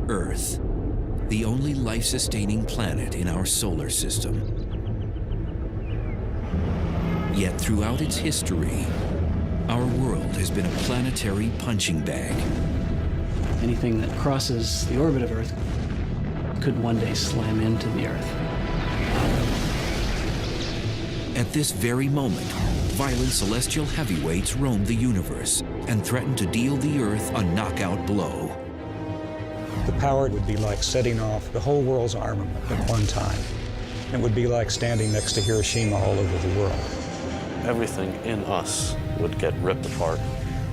Earth, the only life-sustaining planet in our solar system. Yet throughout its history, our world has been a planetary punching bag. Anything that crosses the orbit of Earth could one day slam into the Earth. At this very moment, violent celestial heavyweights roam the universe and threaten to deal the Earth a knockout blow. The power would be like setting off the whole world's armament at one time. It would be like standing next to Hiroshima all over the world. Everything in us would get ripped apart,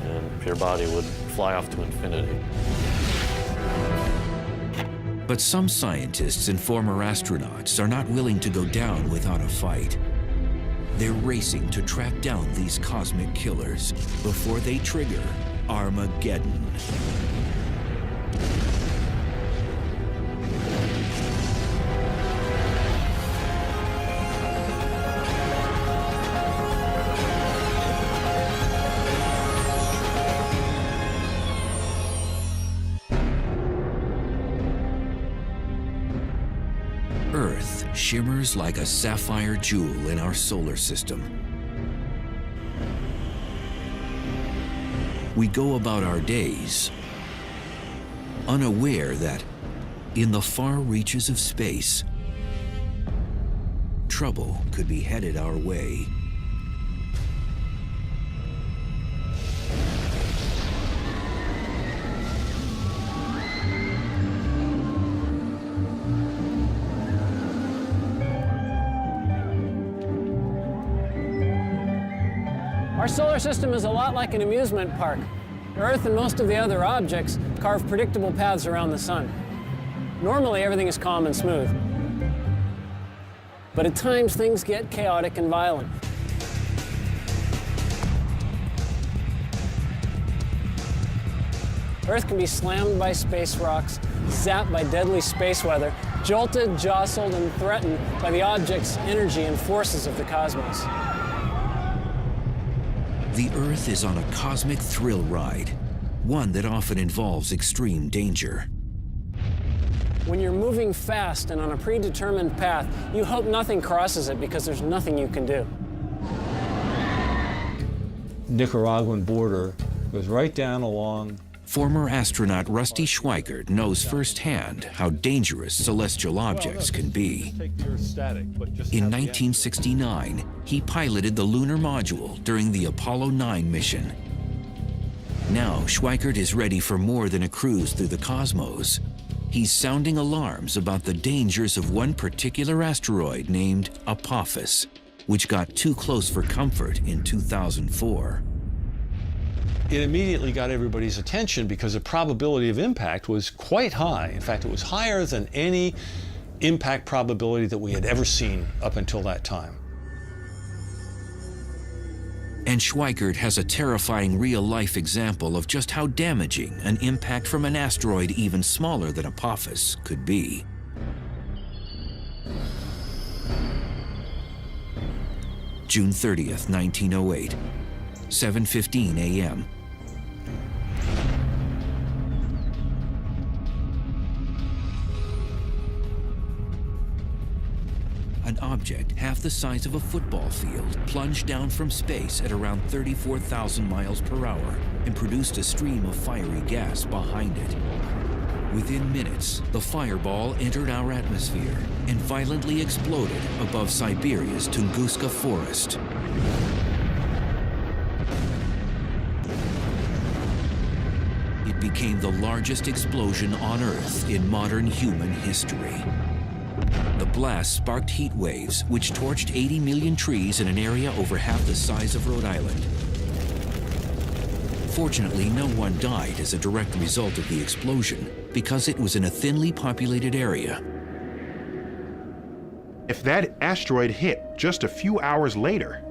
and your body would fly off to infinity. But some scientists and former astronauts are not willing to go down without a fight. They're racing to track down these cosmic killers before they trigger Armageddon. Earth shimmers like a sapphire jewel in our solar system. We go about our days unaware that in the far reaches of space, trouble could be headed our way. Our solar system is a lot like an amusement park. Earth and most of the other objects carve predictable paths around the sun. Normally, everything is calm and smooth. But at times, things get chaotic and violent. Earth can be slammed by space rocks, zapped by deadly space weather, jolted, jostled, and threatened by the object's energy and forces of the cosmos. The Earth is on a cosmic thrill ride, one that often involves extreme danger. When you're moving fast and on a predetermined path, you hope nothing crosses it because there's nothing you can do. Nicaraguan border goes right down along. Former astronaut Rusty Schweickart knows firsthand how dangerous celestial objects can be. In 1969, he piloted the lunar module during the Apollo 9 mission. Now, Schweickart is ready for more than a cruise through the cosmos. He's sounding alarms about the dangers of one particular asteroid named Apophis, which got too close for comfort in 2004. It immediately got everybody's attention because the probability of impact was quite high. In fact, it was higher than any impact probability that we had ever seen up until that time. And Schweickart has a terrifying real-life example of just how damaging an impact from an asteroid even smaller than Apophis could be. June 30th, 1908, 7:15 a.m. An object half the size of a football field plunged down from space at around 34,000 miles per hour and produced a stream of fiery gas behind it. Within minutes, the fireball entered our atmosphere and violently exploded above Siberia's Tunguska forest. It became the largest explosion on Earth in modern human history. The blast sparked heat waves, which torched 80 million trees in an area over half the size of Rhode Island. Fortunately, no one died as a direct result of the explosion because it was in a thinly populated area. If that asteroid hit just a few hours later,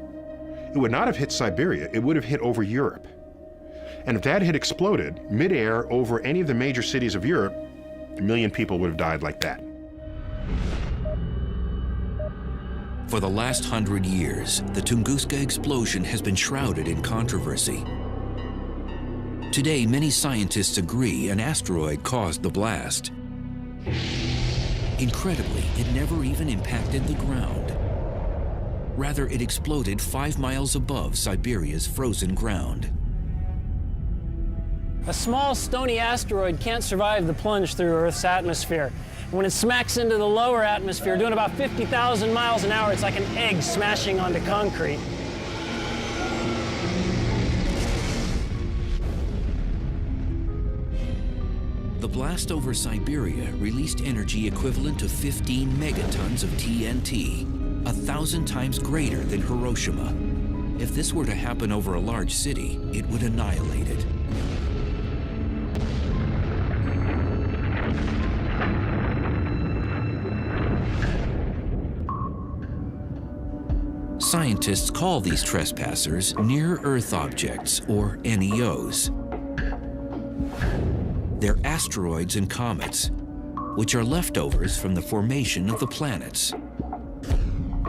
it would not have hit Siberia, it would have hit over Europe. And if that had exploded midair over any of the major cities of Europe, 1 million people would have died like that. For the last 100 years, the Tunguska explosion has been shrouded in controversy. Today, many scientists agree an asteroid caused the blast. Incredibly, it never even impacted the ground. Rather, it exploded 5 miles above Siberia's frozen ground. A small stony asteroid can't survive the plunge through Earth's atmosphere. When it smacks into the lower atmosphere, doing about 50,000 miles an hour, it's like an egg smashing onto concrete. The blast over Siberia released energy equivalent to 15 megatons of TNT, 1,000 times greater than Hiroshima. If this were to happen over a large city, it would annihilate it. Scientists call these trespassers near-Earth objects, or NEOs. They're asteroids and comets, which are leftovers from the formation of the planets.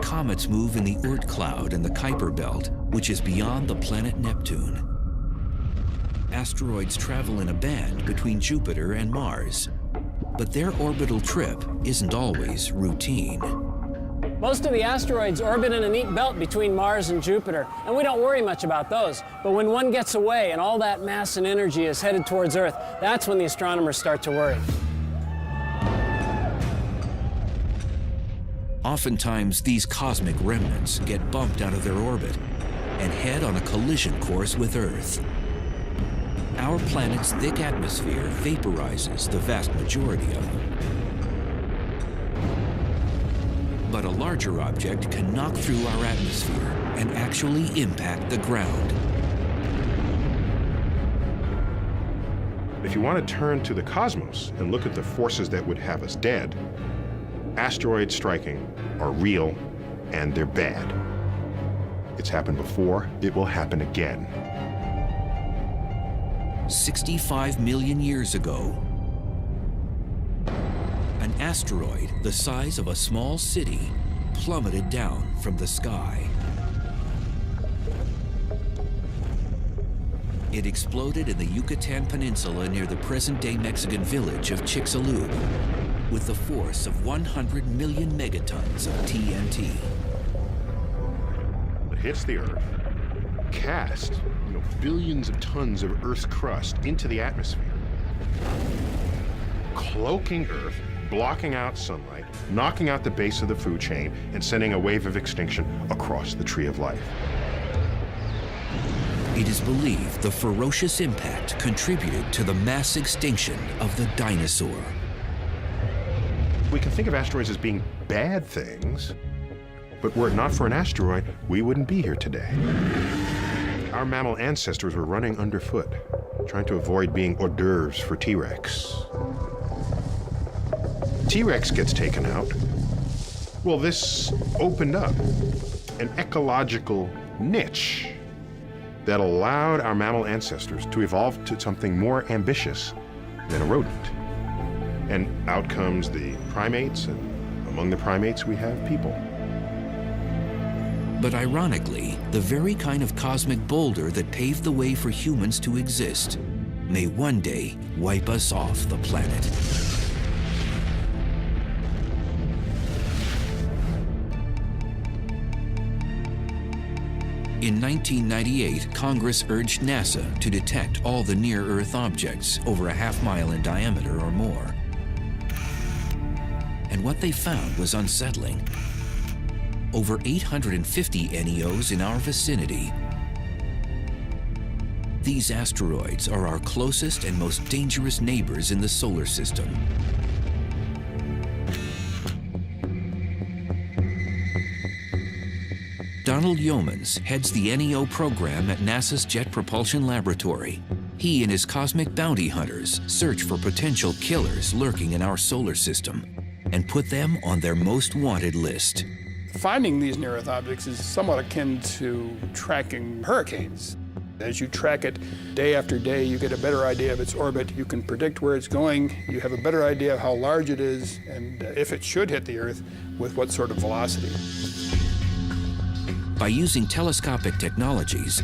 Comets move in the Oort cloud and the Kuiper belt, which is beyond the planet Neptune. Asteroids travel in a band between Jupiter and Mars, but their orbital trip isn't always routine. Most of the asteroids orbit in a neat belt between Mars and Jupiter, and we don't worry much about those. But when one gets away and all that mass and energy is headed towards Earth, that's when the astronomers start to worry. Oftentimes, these cosmic remnants get bumped out of their orbit and head on a collision course with Earth. Our planet's thick atmosphere vaporizes the vast majority of them. But a larger object can knock through our atmosphere and actually impact the ground. If you want to turn to the cosmos and look at the forces that would have us dead, asteroids striking are real and they're bad. It's happened before, it will happen again. 65 million years ago, an asteroid the size of a small city plummeted down from the sky. It exploded in the Yucatan Peninsula near the present-day Mexican village of Chicxulub with the force of 100 million megatons of TNT. It hits the Earth, cast billions of tons of Earth's crust into the atmosphere, cloaking Earth, blocking out sunlight, knocking out the base of the food chain, and sending a wave of extinction across the tree of life. It is believed the ferocious impact contributed to the mass extinction of the dinosaur. We can think of asteroids as being bad things, but were it not for an asteroid, we wouldn't be here today. Our mammal ancestors were running underfoot, trying to avoid being hors d'oeuvres for T-Rex. T-Rex gets taken out. Well, this opened up an ecological niche that allowed our mammal ancestors to evolve to something more ambitious than a rodent. And out comes the primates, and among the primates we have people. But ironically, the very kind of cosmic boulder that paved the way for humans to exist may one day wipe us off the planet. In 1998, Congress urged NASA to detect all the near-Earth objects over a half-mile in diameter or more. And what they found was unsettling. Over 850 NEOs in our vicinity. These asteroids are our closest and most dangerous neighbors in the solar system. Donald Yeomans heads the NEO program at NASA's Jet Propulsion Laboratory. He and his cosmic bounty hunters search for potential killers lurking in our solar system and put them on their most wanted list. Finding these near-Earth objects is somewhat akin to tracking hurricanes. As you track it day after day, you get a better idea of its orbit. You can predict where it's going. You have a better idea of how large it is and if it should hit the Earth, with what sort of velocity. By using telescopic technologies,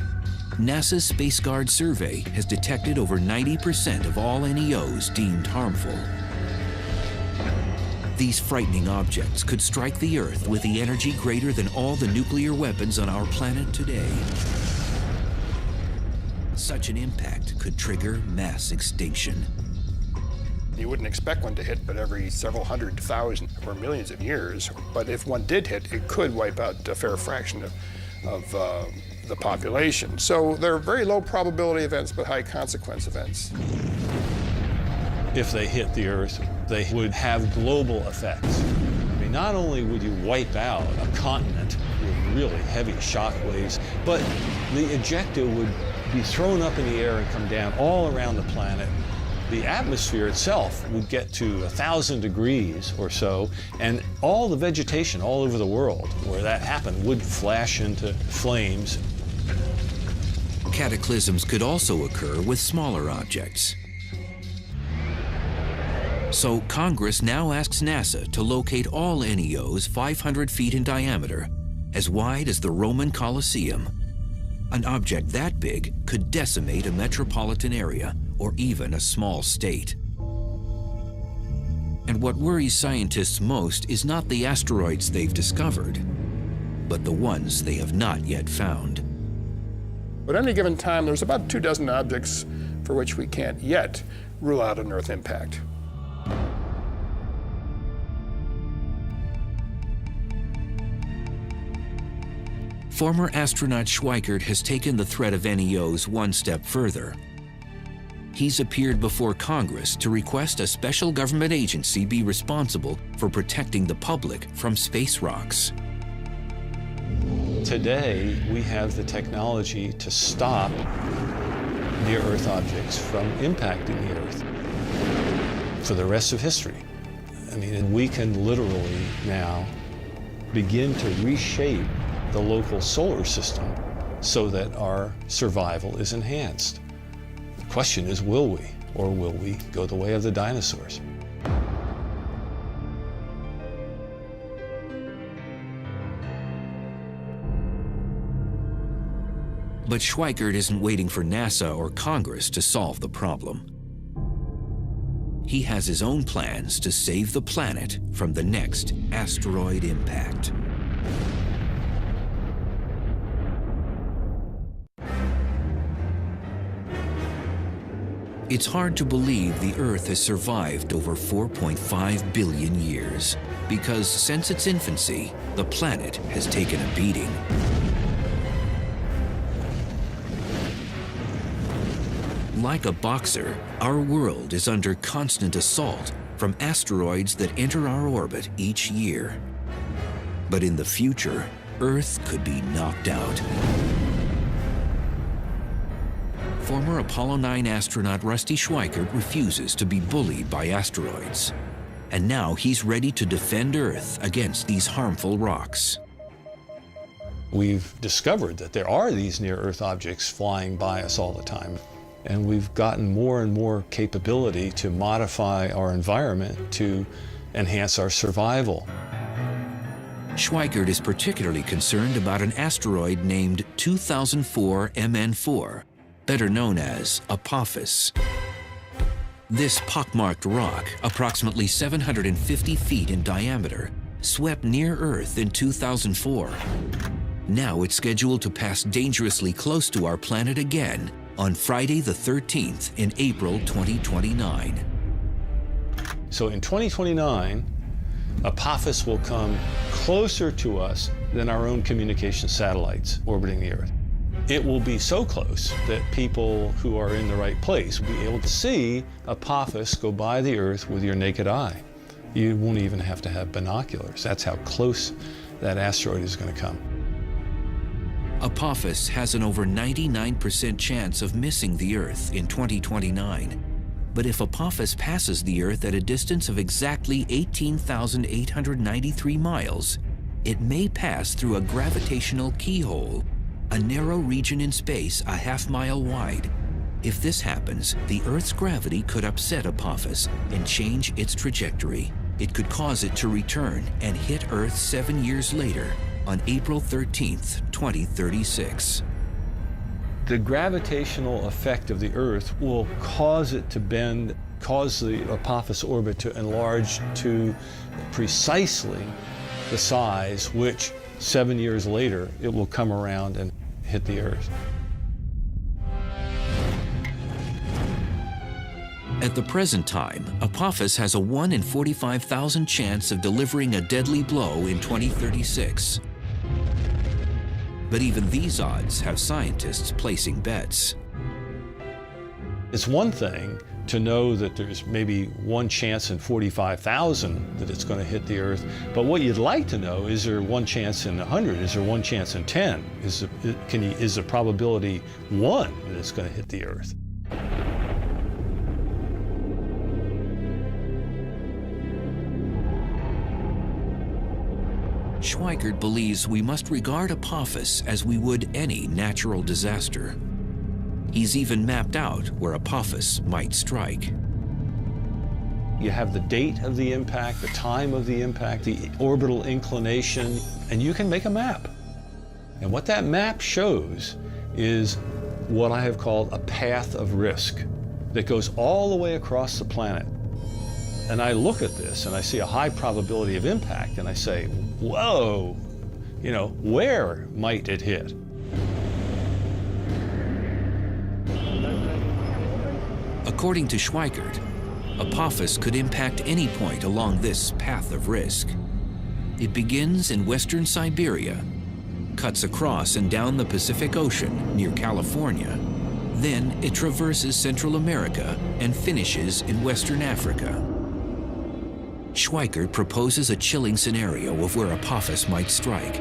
NASA's Space Guard survey has detected over 90% of all NEOs deemed harmful. These frightening objects could strike the Earth with the energy greater than all the nuclear weapons on our planet today. Such an impact could trigger mass extinction. You wouldn't expect one to hit but every several 100,000 or millions of years. But if one did hit, it could wipe out a fair fraction of the population. So they're very low probability events, but high consequence events. If they hit the Earth, they would have global effects. I mean, not only would you wipe out a continent with really heavy shock waves, but the ejecta would be thrown up in the air and come down all around the planet. The atmosphere itself would get to 1,000 degrees or so, and all the vegetation all over the world where that happened would flash into flames. Cataclysms could also occur with smaller objects. So Congress now asks NASA to locate all NEOs 500 feet in diameter, as wide as the Roman Colosseum. An object that big could decimate a metropolitan area or even a small state. And what worries scientists most is not the asteroids they've discovered, but the ones they have not yet found. At any given time, there's about 24 objects for which we can't yet rule out an Earth impact. Former astronaut Schweikert has taken the threat of NEOs one step further. He's appeared before Congress to request a special government agency be responsible for protecting the public from space rocks. Today, we have the technology to stop near-Earth objects from impacting the Earth for the rest of history. I mean, we can literally now begin to reshape the local solar system so that our survival is enhanced. The question is, will we? Or will we go the way of the dinosaurs? But Schweikert isn't waiting for NASA or Congress to solve the problem. He has his own plans to save the planet from the next asteroid impact. It's hard to believe the Earth has survived over 4.5 billion years, because since its infancy, the planet has taken a beating. Like a boxer, our world is under constant assault from asteroids that enter our orbit each year. But in the future, Earth could be knocked out. Former Apollo 9 astronaut Rusty Schweikert refuses to be bullied by asteroids. And now he's ready to defend Earth against these harmful rocks. We've discovered that there are these near-Earth objects flying by us all the time. And we've gotten more and more capability to modify our environment to enhance our survival. Schweikert is particularly concerned about an asteroid named 2004 MN4, better known as Apophis. This pockmarked rock, approximately 750 feet in diameter, swept near Earth in 2004. Now it's scheduled to pass dangerously close to our planet again on Friday the 13th in April 2029. So in 2029, Apophis will come closer to us than our own communication satellites orbiting the Earth. It will be so close that people who are in the right place will be able to see Apophis go by the Earth with your naked eye. You won't even have to have binoculars. That's how close that asteroid is going to come. Apophis has an over 99% chance of missing the Earth in 2029. But if Apophis passes the Earth at a distance of exactly 18,893 miles, it may pass through a gravitational keyhole, a narrow region in space a half-mile wide. If this happens, the Earth's gravity could upset Apophis and change its trajectory. It could cause it to return and hit Earth 7 years later, on April 13th, 2036. The gravitational effect of the Earth will cause it to bend, cause the Apophis orbit to enlarge to precisely the size which 7 years later it will come around and hit the Earth. At the present time, Apophis has a 1 in 45,000 chance of delivering a deadly blow in 2036. But even these odds have scientists placing bets. It's one thing to know that there's maybe 1 chance in 45,000 that it's going to hit the Earth, but what you'd like to know, is there 1 chance in 100? Is there 1 chance in 10? Is the probability 1 that it's going to hit the Earth? Schweikert believes we must regard Apophis as we would any natural disaster. He's even mapped out where Apophis might strike. You have the date of the impact, the time of the impact, the orbital inclination, and you can make a map. And what that map shows is what I have called a path of risk that goes all the way across the planet. And I look at this and I see a high probability of impact and I say, whoa, where might it hit? According to Schweikert, Apophis could impact any point along this path of risk. It begins in western Siberia, cuts across and down the Pacific Ocean near California. Then it traverses Central America and finishes in Western Africa. Schweikert proposes a chilling scenario of where Apophis might strike.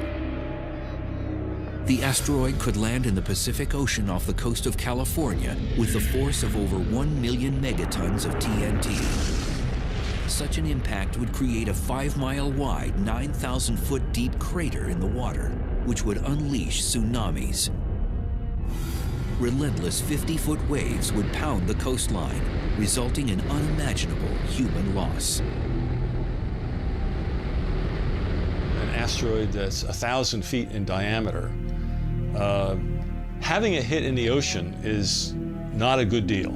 The asteroid could land in the Pacific Ocean off the coast of California with the force of over 1 million megatons of TNT. Such an impact would create a 5-mile wide, 9,000-foot deep crater in the water, which would unleash tsunamis. Relentless 50-foot waves would pound the coastline, resulting in unimaginable human loss. An asteroid that's 1,000 feet in diameter, having it hit in the ocean is not a good deal.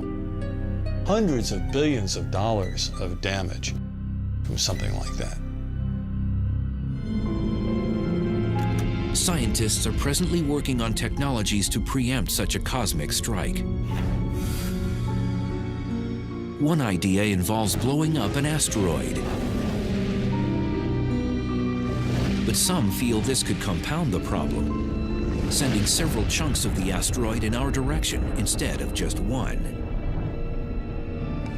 Hundreds of billions of dollars of damage from something like that. Scientists are presently working on technologies to preempt such a cosmic strike. One idea involves blowing up an asteroid. But some feel this could compound the problem, sending several chunks of the asteroid in our direction instead of just one.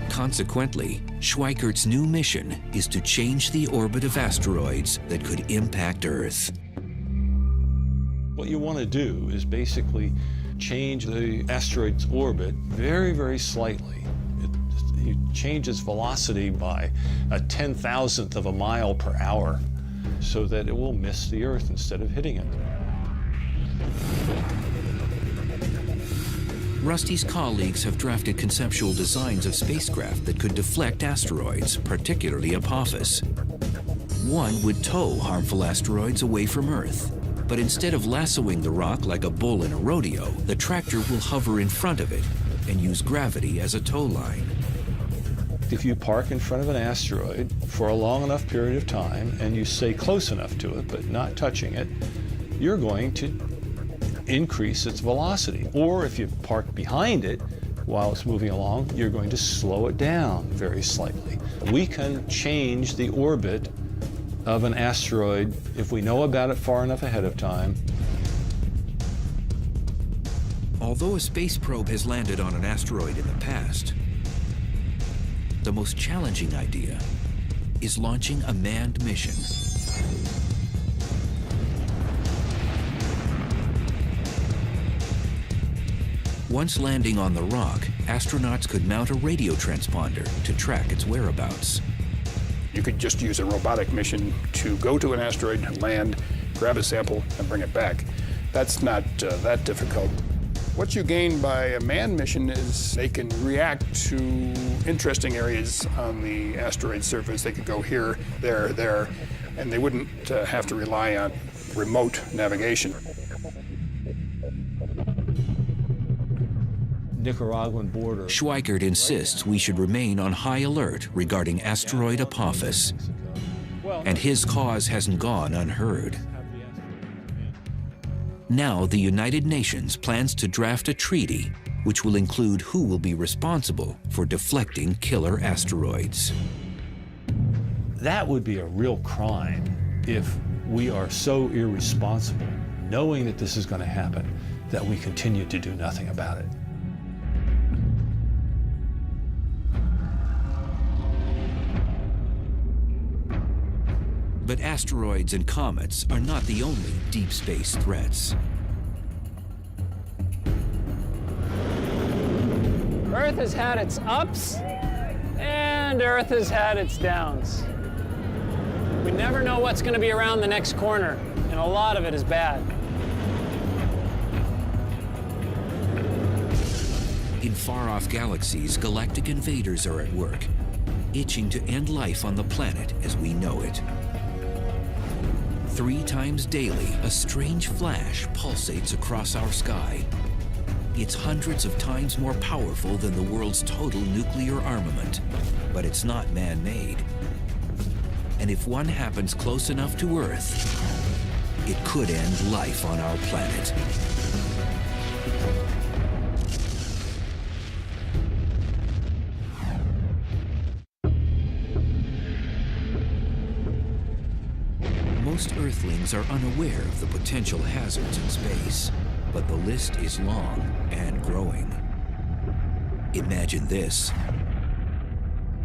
Consequently, Schweikert's new mission is to change the orbit of asteroids that could impact Earth. What you want to do is basically change the asteroid's orbit very, very slightly. You change its velocity by a 10,000th of a mile per hour so that it will miss the Earth instead of hitting it. Rusty's colleagues have drafted conceptual designs of spacecraft that could deflect asteroids, particularly Apophis. One would tow harmful asteroids away from Earth. But instead of lassoing the rock like a bull in a rodeo, the tractor will hover in front of it and use gravity as a tow line. If you park in front of an asteroid for a long enough period of time and you stay close enough to it but not touching it, you're going to increase its velocity. Or if you park behind it while it's moving along, you're going to slow it down very slightly. We can change the orbit of an asteroid if we know about it far enough ahead of time. Although a space probe has landed on an asteroid in the past, the most challenging idea is launching a manned mission. Once landing on the rock, astronauts could mount a radio transponder to track its whereabouts. You could just use a robotic mission to go to an asteroid, land, grab a sample, and bring it back. That's not that difficult. What you gain by a manned mission is they can react to interesting areas on the asteroid surface. They could go here, there, and they wouldn't have to rely on remote navigation. Nicaraguan border. Schweikert insists we should remain on high alert regarding asteroid Apophis, and his cause hasn't gone unheard. Now the United Nations plans to draft a treaty which will include who will be responsible for deflecting killer asteroids. That would be a real crime if we are so irresponsible, knowing that this is going to happen, that we continue to do nothing about it. But asteroids and comets are not the only deep space threats. Earth has had its ups, and Earth has had its downs. We never know what's going to be around the next corner, and a lot of it is bad. In far-off galaxies, galactic invaders are at work, itching to end life on the planet as we know it. 3 times daily, a strange flash pulsates across our sky. It's hundreds of times more powerful than the world's total nuclear armament, but it's not man-made. And if one happens close enough to Earth, it could end life on our planet. Most Earthlings are unaware of the potential hazards in space, but the list is long and growing. Imagine this.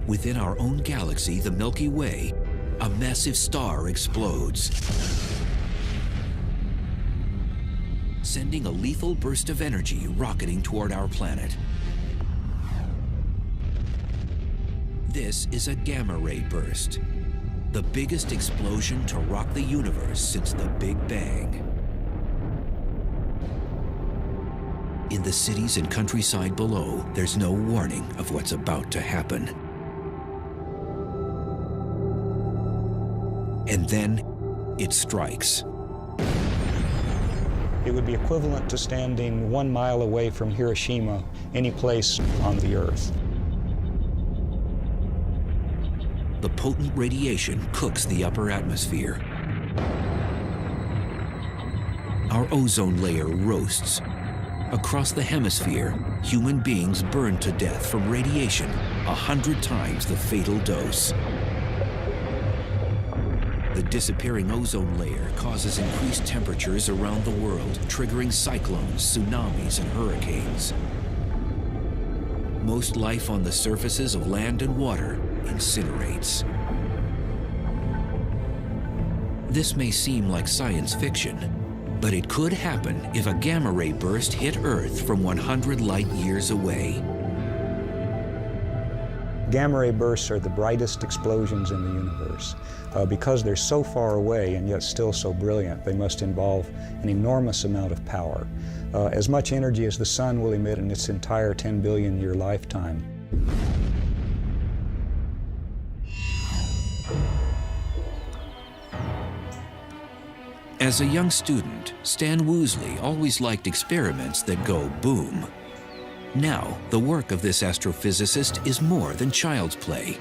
Within our own galaxy, the Milky Way, a massive star explodes, sending a lethal burst of energy rocketing toward our planet. This is a gamma-ray burst, the biggest explosion to rock the universe since the Big Bang. In the cities and countryside below, there's no warning of what's about to happen. And then it strikes. It would be equivalent to standing 1 mile away from Hiroshima, any place on the Earth. The potent radiation cooks the upper atmosphere. Our ozone layer roasts. Across the hemisphere, human beings burn to death from radiation 100 times the fatal dose. The disappearing ozone layer causes increased temperatures around the world, triggering cyclones, tsunamis, and hurricanes. Most life on the surfaces of land and water incinerates. This may seem like science fiction, but it could happen if a gamma-ray burst hit Earth from 100 light years away. Gamma-ray bursts are the brightest explosions in the universe. Because they're so far away and yet still so brilliant, they must involve an enormous amount of power. As much energy as the sun will emit in its entire 10 billion year lifetime. As a young student, Stan Woosley always liked experiments that go boom. Now, the work of this astrophysicist is more than child's play.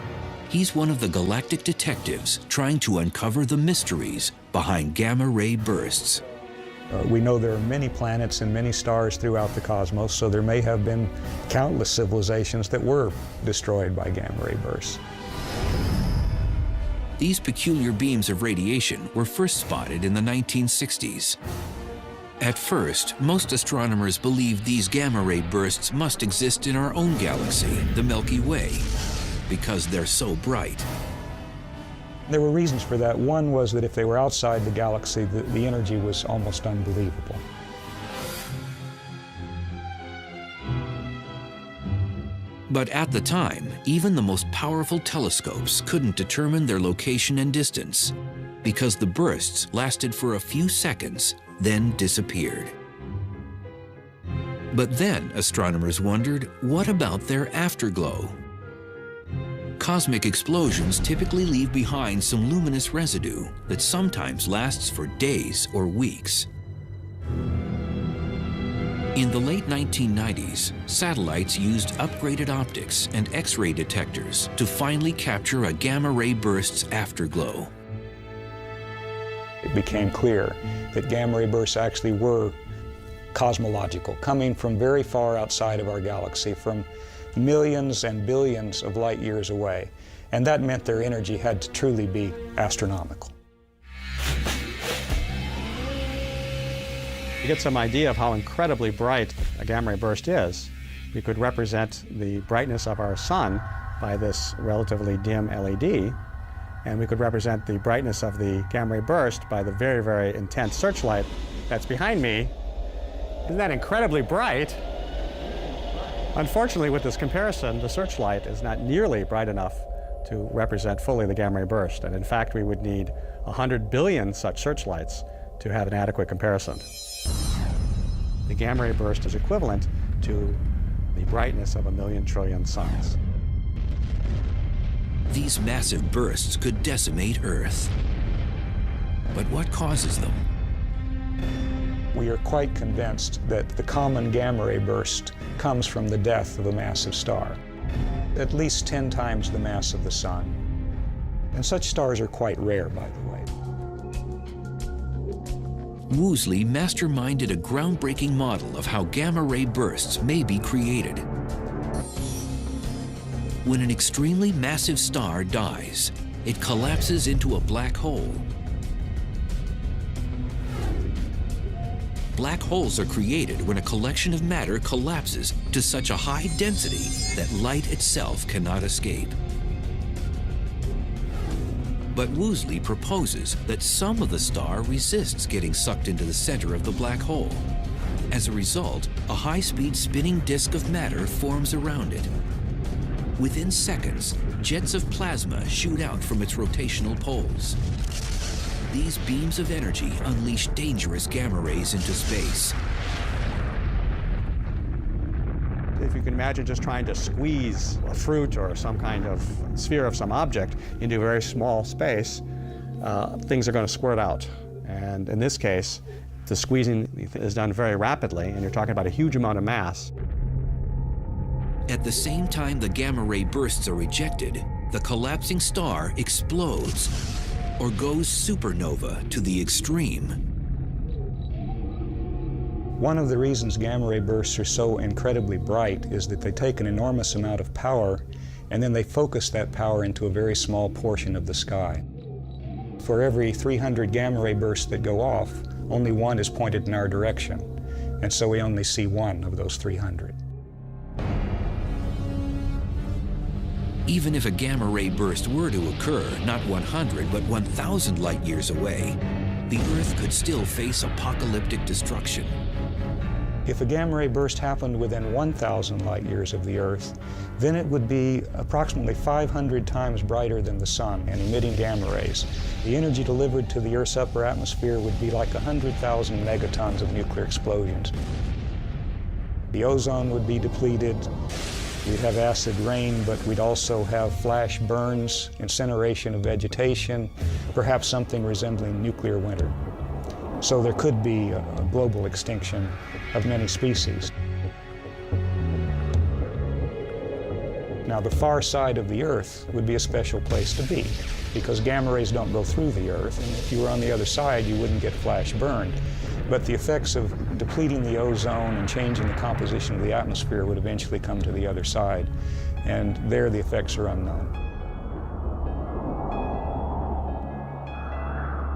He's one of the galactic detectives trying to uncover the mysteries behind gamma-ray bursts. We know there are many planets and many stars throughout the cosmos, so there may have been countless civilizations that were destroyed by gamma-ray bursts. These peculiar beams of radiation were first spotted in the 1960s. At first, most astronomers believed these gamma-ray bursts must exist in our own galaxy, the Milky Way, because they're so bright. There were reasons for that. One was that if they were outside the galaxy, the energy was almost unbelievable. But at the time, even the most powerful telescopes couldn't determine their location and distance, because the bursts lasted for a few seconds, then disappeared. But then astronomers wondered, what about their afterglow? Cosmic explosions typically leave behind some luminous residue that sometimes lasts for days or weeks. In the late 1990s, satellites used upgraded optics and X-ray detectors to finally capture a gamma-ray burst's afterglow. It became clear that gamma-ray bursts actually were cosmological, coming from very far outside of our galaxy, from millions and billions of light years away. And that meant their energy had to truly be astronomical. To get some idea of how incredibly bright a gamma ray burst is, we could represent the brightness of our sun by this relatively dim LED, and we could represent the brightness of the gamma ray burst by the very, very intense searchlight that's behind me. Isn't that incredibly bright? Unfortunately, with this comparison, the searchlight is not nearly bright enough to represent fully the gamma ray burst, and in fact, we would need 100 billion such searchlights to have an adequate comparison. The gamma ray burst is equivalent to the brightness of 1,000,000 trillion suns. These massive bursts could decimate Earth. But what causes them? We are quite convinced that the common gamma ray burst comes from the death of a massive star, at least 10 times the mass of the Sun. And such stars are quite rare, by the way. Woolsey masterminded a groundbreaking model of how gamma-ray bursts may be created. When an extremely massive star dies, it collapses into a black hole. Black holes are created when a collection of matter collapses to such a high density that light itself cannot escape. But Woolsey proposes that some of the star resists getting sucked into the center of the black hole. As a result, a high-speed spinning disk of matter forms around it. Within seconds, jets of plasma shoot out from its rotational poles. These beams of energy unleash dangerous gamma rays into space. If you can imagine just trying to squeeze a fruit or some kind of sphere of some object into a very small space, things are going to squirt out. And in this case, the squeezing is done very rapidly, and you're talking about a huge amount of mass. At the same time the gamma ray bursts are ejected, the collapsing star explodes or goes supernova to the extreme. One of the reasons gamma ray bursts are so incredibly bright is that they take an enormous amount of power and then they focus that power into a very small portion of the sky. For every 300 gamma ray bursts that go off, only one is pointed in our direction, and so we only see one of those 300. Even if a gamma ray burst were to occur not 100 but 1,000 light years away, the Earth could still face apocalyptic destruction. If a gamma ray burst happened within 1,000 light years of the Earth, then it would be approximately 500 times brighter than the Sun and emitting gamma rays. The energy delivered to the Earth's upper atmosphere would be like 100,000 megatons of nuclear explosions. The ozone would be depleted. We'd have acid rain, but we'd also have flash burns, incineration of vegetation, perhaps something resembling nuclear winter. So there could be a global extinction of many species. Now, the far side of the Earth would be a special place to be, because gamma rays don't go through the Earth, and if you were on the other side, you wouldn't get flash burned. But the effects of depleting the ozone and changing the composition of the atmosphere would eventually come to the other side, and there the effects are unknown.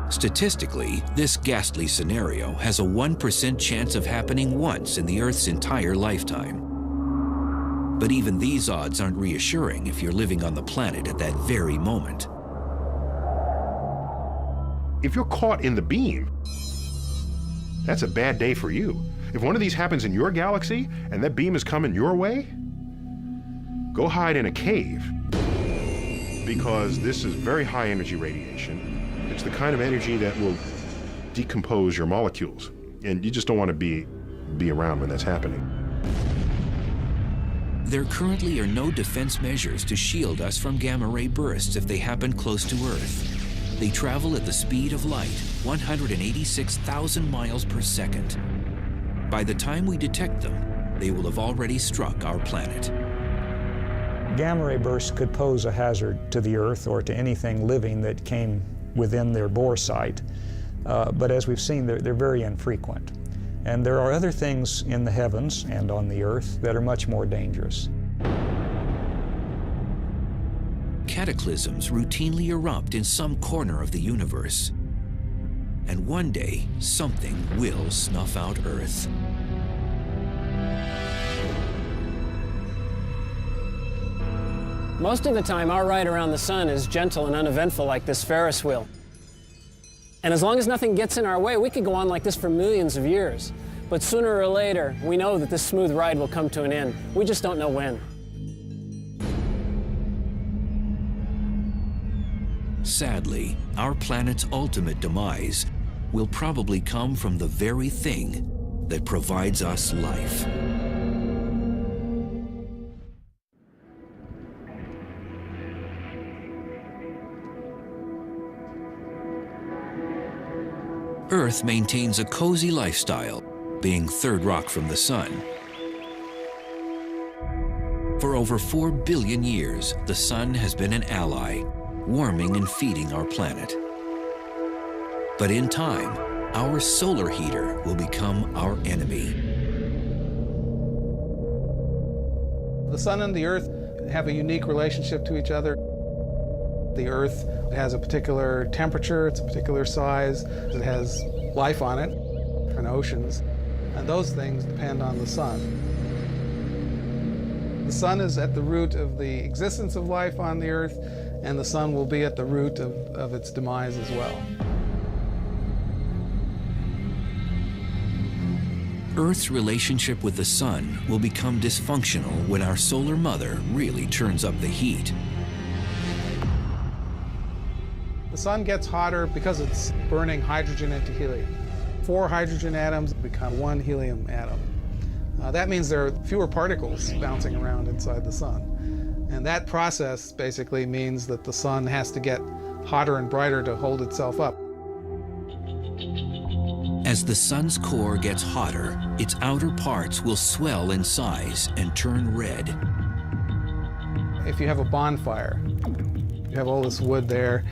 Statistically, this ghastly scenario has a 1% chance of happening once in the Earth's entire lifetime. But even these odds aren't reassuring if you're living on the planet at that very moment. If you're caught in the beam, that's a bad day for you. If one of these happens in your galaxy and that beam is coming your way, go hide in a cave, because this is very high energy radiation. It's the kind of energy that will decompose your molecules, and you just don't want to be around when that's happening. There currently are no defense measures to shield us from gamma ray bursts if they happen close to Earth. They travel at the speed of light, 186,000 miles per second. By the time we detect them, they will have already struck our planet. Gamma ray bursts could pose a hazard to the Earth or to anything living that came within their bore site. But as we've seen, they're very infrequent. And there are other things in the heavens and on the Earth that are much more dangerous. Cataclysms routinely erupt in some corner of the universe. And one day, something will snuff out Earth. Most of the time, our ride around the sun is gentle and uneventful like this Ferris wheel. And as long as nothing gets in our way, we could go on like this for millions of years. But sooner or later, we know that this smooth ride will come to an end. We just don't know when. Sadly, our planet's ultimate demise will probably come from the very thing that provides us life. Earth maintains a cozy lifestyle, being third rock from the sun. For over 4 billion years, the sun has been an ally, warming and feeding our planet. But in time, our solar heater will become our enemy. The sun and the Earth have a unique relationship to each other. The Earth has a particular temperature, it's a particular size, it has life on it, and oceans, and those things depend on the sun. The sun is at the root of the existence of life on the Earth, and the sun will be at the root of its demise as well. Earth's relationship with the sun will become dysfunctional when our solar mother really turns up the heat. The sun gets hotter because it's burning hydrogen into helium. 4 hydrogen atoms become 1 helium atom. That means there are fewer particles bouncing around inside the sun. And that process basically means that the sun has to get hotter and brighter to hold itself up. As the sun's core gets hotter, its outer parts will swell in size and turn red. If you have a bonfire, you have all this wood there,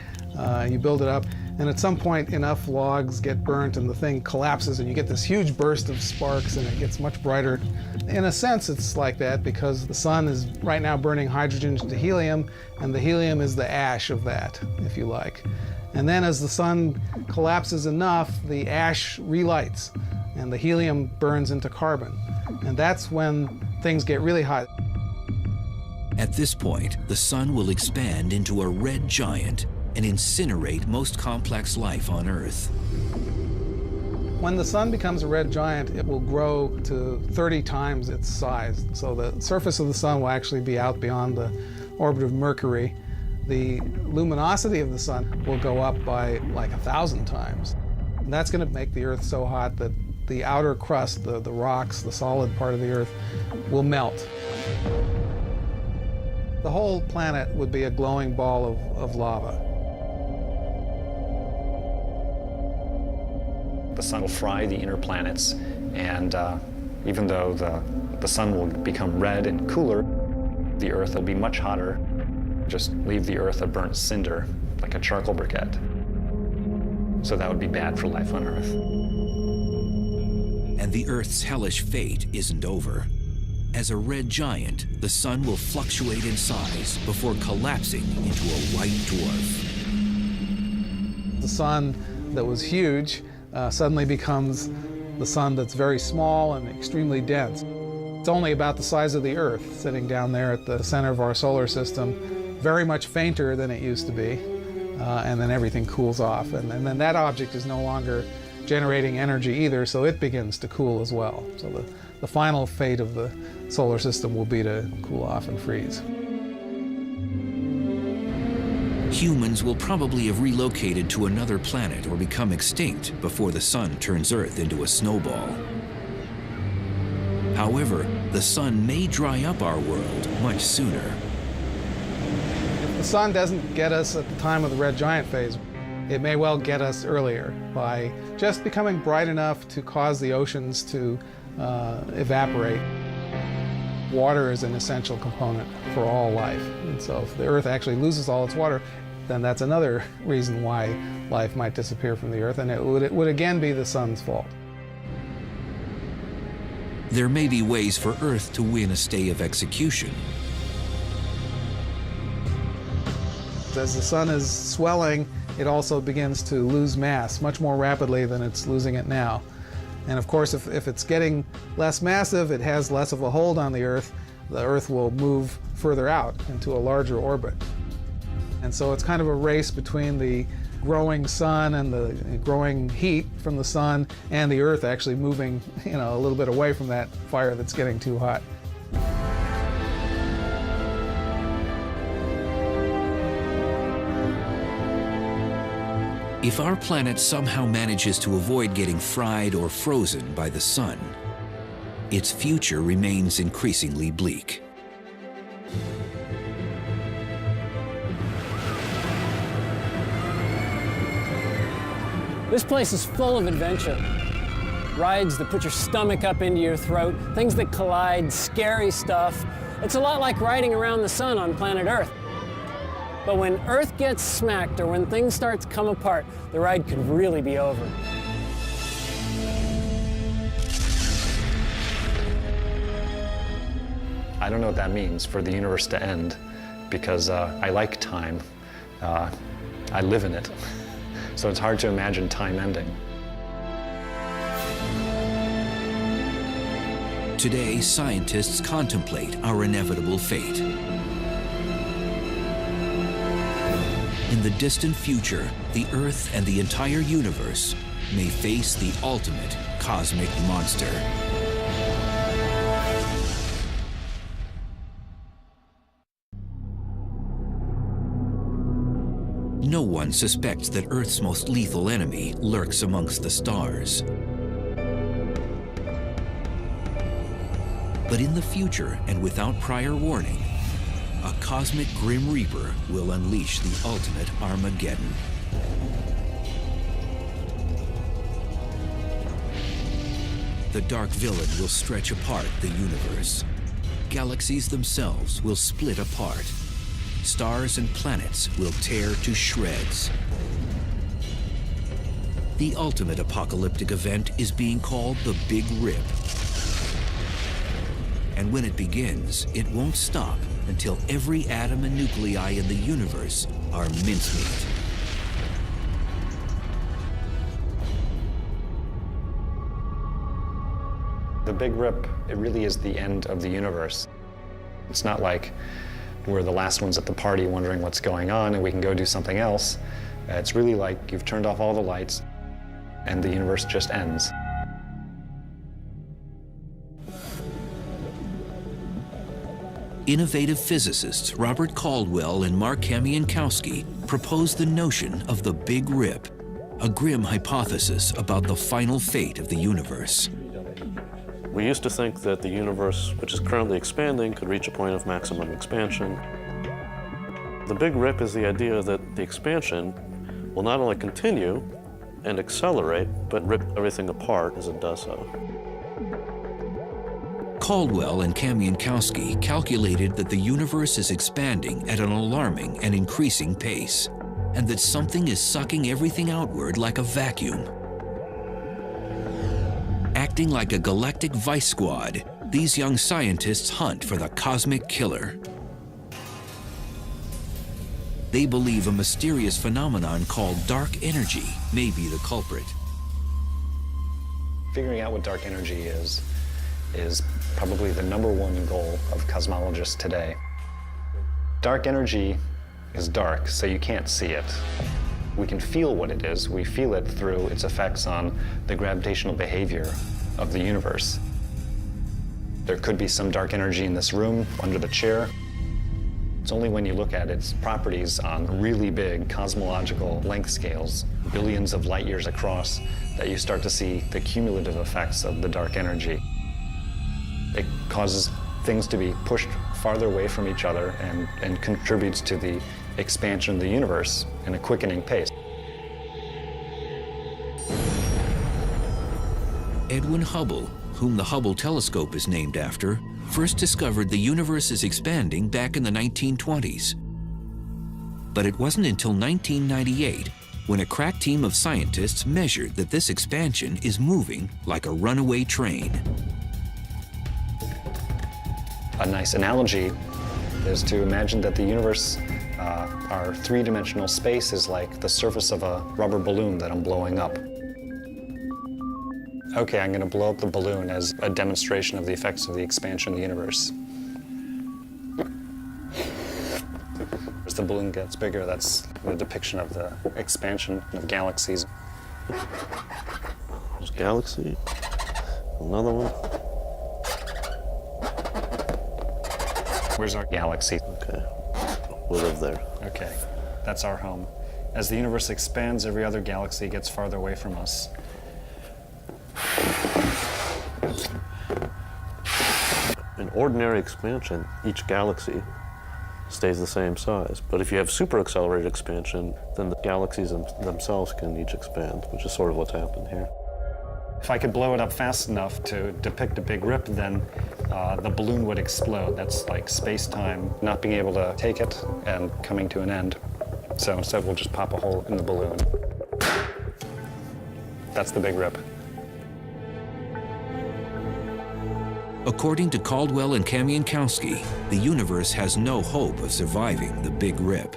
you build it up, and at some point enough logs get burnt and the thing collapses and you get this huge burst of sparks and it gets much brighter. In a sense, it's like that because the sun is right now burning hydrogen into helium, and the helium is the ash of that, if you like. And then as the sun collapses enough, the ash relights and the helium burns into carbon. And that's when things get really hot. At this point, the sun will expand into a red giant and incinerate most complex life on Earth. When the sun becomes a red giant, it will grow to 30 times its size. So the surface of the sun will actually be out beyond the orbit of Mercury. The luminosity of the sun will go up by like 1,000 times. And that's going to make the Earth so hot that the outer crust, the rocks, the solid part of the Earth, will melt. The whole planet would be a glowing ball of lava. The sun will fry the inner planets, and even though the sun will become red and cooler, the Earth will be much hotter. Just leave the Earth a burnt cinder, like a charcoal briquette. So that would be bad for life on Earth. And the Earth's hellish fate isn't over. As a red giant, the sun will fluctuate in size before collapsing into a white dwarf. The sun that was huge suddenly becomes the sun that's very small and extremely dense. It's only about the size of the Earth, sitting down there at the center of our solar system, very much fainter than it used to be, and then everything cools off. And then that object is no longer generating energy either, so it begins to cool as well. So the final fate of the solar system will be to cool off and freeze. Humans will probably have relocated to another planet or become extinct before the sun turns Earth into a snowball. However, the sun may dry up our world much sooner. If the sun doesn't get us at the time of the red giant phase, it may well get us earlier by just becoming bright enough to cause the oceans to evaporate. Water is an essential component for all life. And so if the Earth actually loses all its water, then that's another reason why life might disappear from the Earth, and it would again be the sun's fault. There may be ways for Earth to win a stay of execution. As the sun is swelling, it also begins to lose mass much more rapidly than it's losing it now. And of course, if it's getting less massive, it has less of a hold on the Earth will move further out into a larger orbit. And so it's kind of a race between the growing sun and the growing heat from the sun and the Earth actually moving, a little bit away from that fire that's getting too hot. If our planet somehow manages to avoid getting fried or frozen by the sun, its future remains increasingly bleak. This place is full of adventure. Rides that put your stomach up into your throat, things that collide, scary stuff. It's a lot like riding around the sun on planet Earth. But when Earth gets smacked or when things start to come apart, the ride could really be over. I don't know what that means for the universe to end, because I like time. I live in it. So it's hard to imagine time ending. Today, scientists contemplate our inevitable fate. In the distant future, the Earth and the entire universe may face the ultimate cosmic monster. No one suspects that Earth's most lethal enemy lurks amongst the stars. But in the future, and without prior warning, a cosmic Grim Reaper will unleash the ultimate Armageddon. The dark villain will stretch apart the universe. Galaxies themselves will split apart. Stars and planets will tear to shreds. The ultimate apocalyptic event is being called the Big Rip. And when it begins, it won't stop until every atom and nuclei in the universe are mincemeat. The Big Rip, it really is the end of the universe. It's not like we're the last ones at the party wondering what's going on and we can go do something else. It's really like you've turned off all the lights and the universe just ends. Innovative physicists Robert Caldwell and Mark Kamienowski proposed the notion of the Big Rip, a grim hypothesis about the final fate of the universe. We used to think that the universe, which is currently expanding, could reach a point of maximum expansion. The Big Rip is the idea that the expansion will not only continue and accelerate, but rip everything apart as it does so. Caldwell and Kamienowski calculated that the universe is expanding at an alarming and increasing pace, and that something is sucking everything outward like a vacuum. Acting like a galactic vice squad, these young scientists hunt for the cosmic killer. They believe a mysterious phenomenon called dark energy may be the culprit. Figuring out what dark energy is probably the #1 goal of cosmologists today. Dark energy is dark, so you can't see it. We can feel what it is. We feel it through its effects on the gravitational behavior of the universe. There could be some dark energy in this room, under the chair. It's only when you look at its properties on really big cosmological length scales, billions of light years across, that you start to see the cumulative effects of the dark energy. It causes things to be pushed farther away from each other and contributes to the expansion of the universe in a quickening pace. Edwin Hubble, whom the Hubble telescope is named after, first discovered the universe is expanding back in the 1920s. But it wasn't until 1998 when a crack team of scientists measured that this expansion is moving like a runaway train. A nice analogy is to imagine that the universe, our three-dimensional space, is like the surface of a rubber balloon that I'm blowing up. Okay, I'm going to blow up the balloon as a demonstration of the effects of the expansion of the universe. As the balloon gets bigger, that's a depiction of the expansion of galaxies. There's a galaxy. Another one. Where's our galaxy? Okay. We live there. Okay, that's our home. As the universe expands, every other galaxy gets farther away from us. In ordinary expansion, each galaxy stays the same size. But if you have super accelerated expansion, then the galaxies themselves can each expand, which is sort of what's happened here. If I could blow it up fast enough to depict a big rip, then the balloon would explode. That's like space-time not being able to take it and coming to an end. So instead, we'll just pop a hole in the balloon. That's the big rip. According to Caldwell and Kamienowski, the universe has no hope of surviving the Big Rip.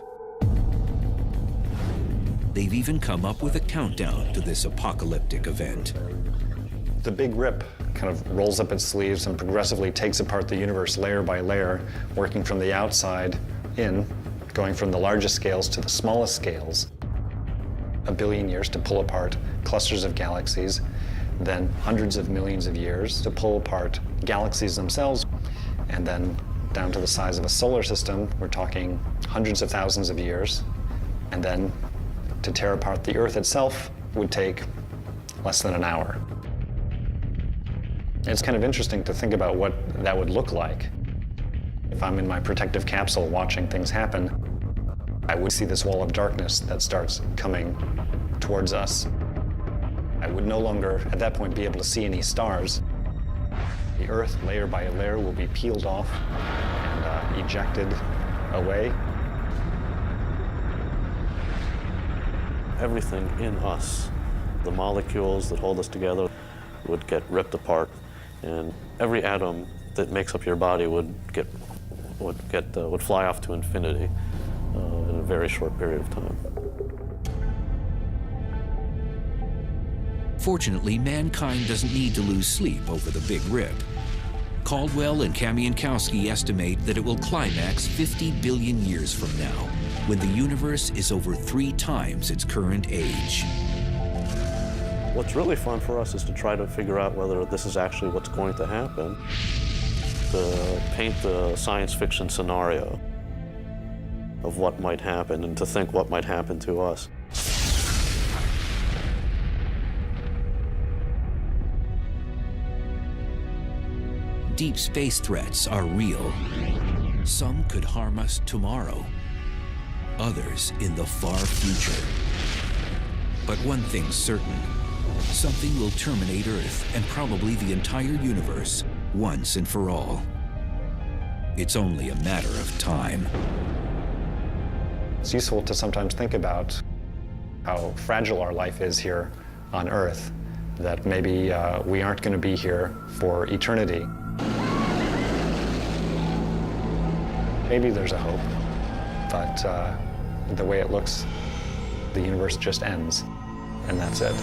They've even come up with a countdown to this apocalyptic event. The Big Rip kind of rolls up its sleeves and progressively takes apart the universe layer by layer, working from the outside in, going from the largest scales to the smallest scales. 1 billion years to pull apart clusters of galaxies, then hundreds of millions of years to pull apart galaxies themselves, and then down to the size of a solar system, we're talking hundreds of thousands of years, and then to tear apart the Earth itself would take less than an hour. It's kind of interesting to think about what that would look like. If I'm in my protective capsule watching things happen, I would see this wall of darkness that starts coming towards us. I would no longer, at that point, be able to see any stars. The Earth, layer by layer, will be peeled off and ejected away. Everything in us, the molecules that hold us together, would get ripped apart, and every atom that makes up your body would fly off to infinity in a very short period of time. Fortunately, mankind doesn't need to lose sleep over the Big Rip. Caldwell and Kamienowski estimate that it will climax 50 billion years from now, when the universe is over 3 times its current age. What's really fun for us is to try to figure out whether this is actually what's going to happen, to paint the science fiction scenario of what might happen and to think what might happen to us. Deep space threats are real. Some could harm us tomorrow, others in the far future. But one thing's certain, something will terminate Earth and probably the entire universe once and for all. It's only a matter of time. It's useful to sometimes think about how fragile our life is here on Earth, that maybe we aren't going to be here for eternity. Maybe there's a hope, but the way it looks, the universe just ends, and that's it.